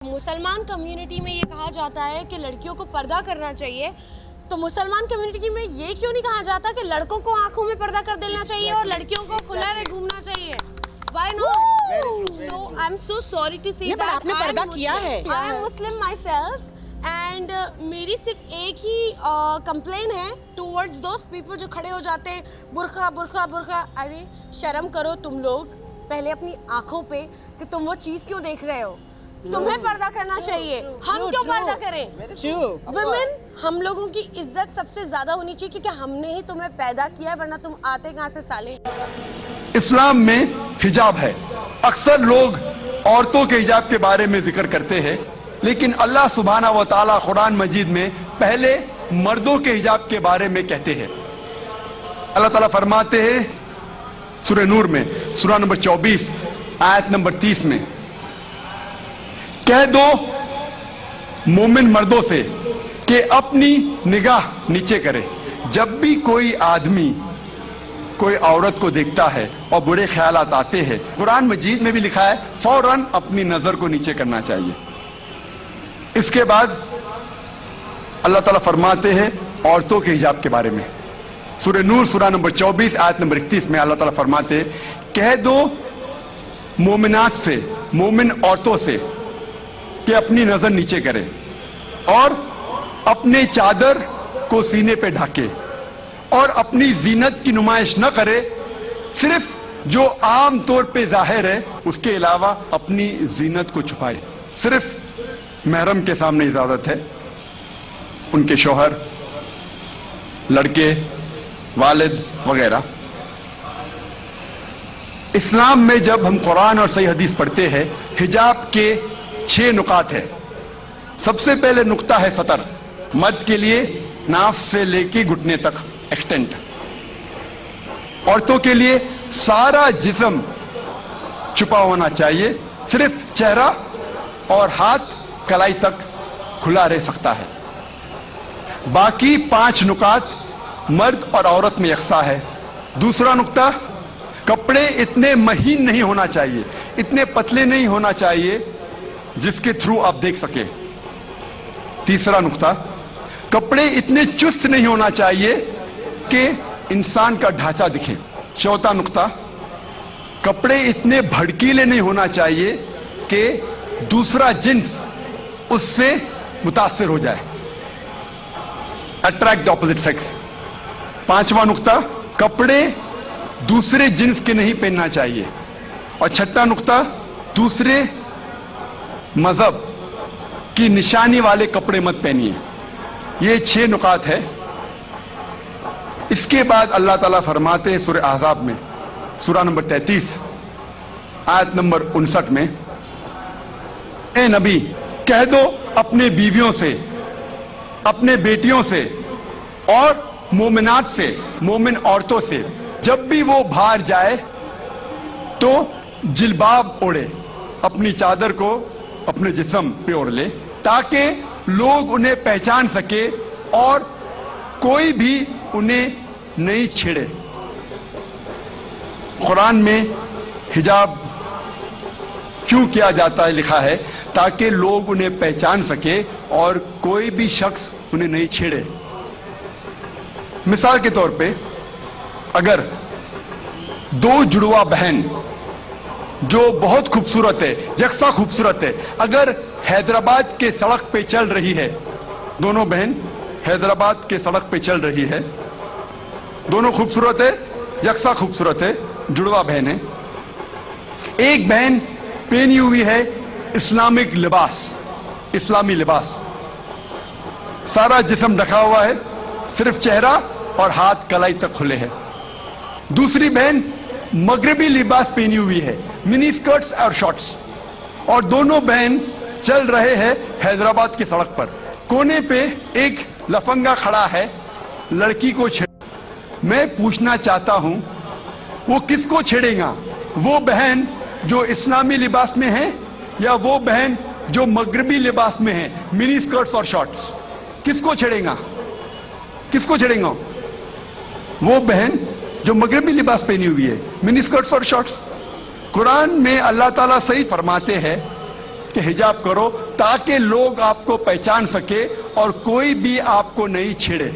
مسلمان کمیونٹی میں یہ کہا جاتا ہے کہ لڑکیوں کو پردہ کرنا چاہیے، تو مسلمان کمیونٹی میں یہ کیوں نہیں کہا جاتا کہ لڑکوں کو آنکھوں میں پردہ کر دینا چاہیے اور لڑکیوں کو کھلا رہے گھومنا چاہیے؟ Why not? So I'm so sorry to say that آپ نے پردہ کیا ہے. I am Muslim myself and میری صرف ایک ہی کمپلین ہے towards those people جو کھڑے ہو جاتے ہیں برقع برقع برقع. ارے شرم کرو تم لوگ پہلے اپنی آنکھوں پہ کہ تم وہ چیز کیوں دیکھ رہے ہو. تمہیں پردہ کرنا چاہیے، ہم کیوں پردہ کریں؟ ویمن ہم لوگوں کی عزت سب سے زیادہ ہونی چاہیے کیونکہ ہم نے ہی تمہیں پیدا کیا ہے، ورنہ تم آتے کہاں سے سالے. اسلام میں حجاب ہے. اکثر لوگ عورتوں کے حجاب کے بارے میں ذکر کرتے ہیں، لیکن اللہ سبحانہ و تعالیٰ قرآن مجید میں پہلے مردوں کے حجاب کے بارے میں کہتے ہیں. اللہ تعالیٰ فرماتے ہیں سورہ نور میں سورہ نمبر 24 آیت نمبر 30 میں، کہہ دو مومن مردوں سے کہ اپنی نگاہ نیچے کرے. جب بھی کوئی آدمی کوئی عورت کو دیکھتا ہے اور برے خیالات آتے ہیں، قرآن مجید میں بھی لکھا ہے فوراً اپنی نظر کو نیچے کرنا چاہیے. اس کے بعد اللہ تعالیٰ فرماتے ہیں عورتوں کے حجاب کے بارے میں سورہ نور سورہ نمبر 24 آیت نمبر 31 میں اللہ تعالیٰ فرماتے ہیں کہہ دو مومنات سے، مومن عورتوں سے کہ اپنی نظر نیچے کرے اور اپنے چادر کو سینے پہ ڈھانکے اور اپنی زینت کی نمائش نہ کرے، صرف جو عام طور پہ ظاہر ہے اس کے علاوہ اپنی زینت کو چھپائے. صرف محرم کے سامنے اجازت ہے، ان کے شوہر، لڑکے، والد وغیرہ. اسلام میں جب ہم قرآن اور صحیح حدیث پڑھتے ہیں، حجاب کے 6 نقاط ہیں. سب سے پہلے نقطہ ہے سطر. مرد کے لیے ناف سے لے کے گھٹنے تک ایکسٹینٹ. عورتوں کے لیے سارا جسم چھپا ہونا چاہیے، صرف چہرہ اور ہاتھ کلائی تک کھلا رہ سکتا ہے. باقی 5 نقاط مرد اور عورت میں یکساں ہے. دوسرا نقطہ، کپڑے اتنے مہین نہیں ہونا چاہیے، اتنے پتلے نہیں ہونا چاہیے جس کے تھرو آپ دیکھ سکیں. تیسرا نقطہ، کپڑے اتنے چست نہیں ہونا چاہیے کہ انسان کا ڈھانچہ دکھے. چوتھا نقطہ، کپڑے اتنے بھڑکیلے نہیں ہونا چاہیے کہ دوسرا جنس اس سے متاثر ہو جائے، اٹریکٹ دی اپوزٹ سیکس. پانچواں نقطہ، کپڑے دوسرے جنس کے نہیں پہننا چاہیے. اور چھٹا نقطہ، دوسرے مذہب کی نشانی والے کپڑے مت پہنیے. یہ 6 نقاط ہے. اس کے بعد اللہ تعالیٰ فرماتے ہیں سورہ احزاب میں سورہ نمبر 33 آیت نمبر 59 میں، اے نبی کہہ دو اپنے بیویوں سے، اپنے بیٹیوں سے اور مومنات سے، مومن عورتوں سے، جب بھی وہ باہر جائے تو جلباب اوڑھے، اپنی چادر کو اپنے جسم پہ اوڑھ لے تاکہ لوگ انہیں پہچان سکے اور کوئی بھی انہیں نہیں چھیڑے. قرآن میں حجاب کیوں کیا جاتا ہے لکھا ہے تاکہ لوگ انہیں پہچان سکے اور کوئی بھی شخص انہیں نہیں چھیڑے. مثال کے طور پہ اگر 2 جڑواں بہن جو بہت خوبصورت ہے، یکساں خوبصورت ہے، اگر حیدرآباد کے سڑک پہ چل رہی ہے، دونوں بہن حیدرآباد کے سڑک پہ چل رہی ہے، دونوں خوبصورت ہے، یکساں خوبصورت ہے، جڑواں بہن ہے. ایک بہن پہنی ہوئی ہے اسلامک لباس، اسلامی لباس، سارا جسم ڈھکا ہوا ہے، صرف چہرہ اور ہاتھ کلائی تک کھلے ہیں. دوسری بہن مغربی لباس پہنی ہوئی ہے، منی سکرٹس اور شارٹس، اور دونوں بہن چل رہے ہیں حیدرآباد کی سڑک پر. کونے پہ ایک لفنگا کھڑا ہے، لڑکی کو چھیڑ. میں پوچھنا چاہتا ہوں وہ کس کو چھیڑے گا؟ وہ بہن جو اسلامی لباس میں ہے یا وہ بہن جو مغربی لباس میں ہے، منی سکرٹس اور شارٹس؟ کس کو چھیڑے گا؟ کس کو چھیڑے گا؟ وہ بہن جو مغربی لباس پہنی ہوئی ہے، منی سکرٹس اور شارٹس. قرآن میں اللہ تعالیٰ صحیح فرماتے ہیں کہ حجاب کرو تاکہ لوگ آپ کو پہچان سکے اور کوئی بھی آپ کو نہیں چھیڑے.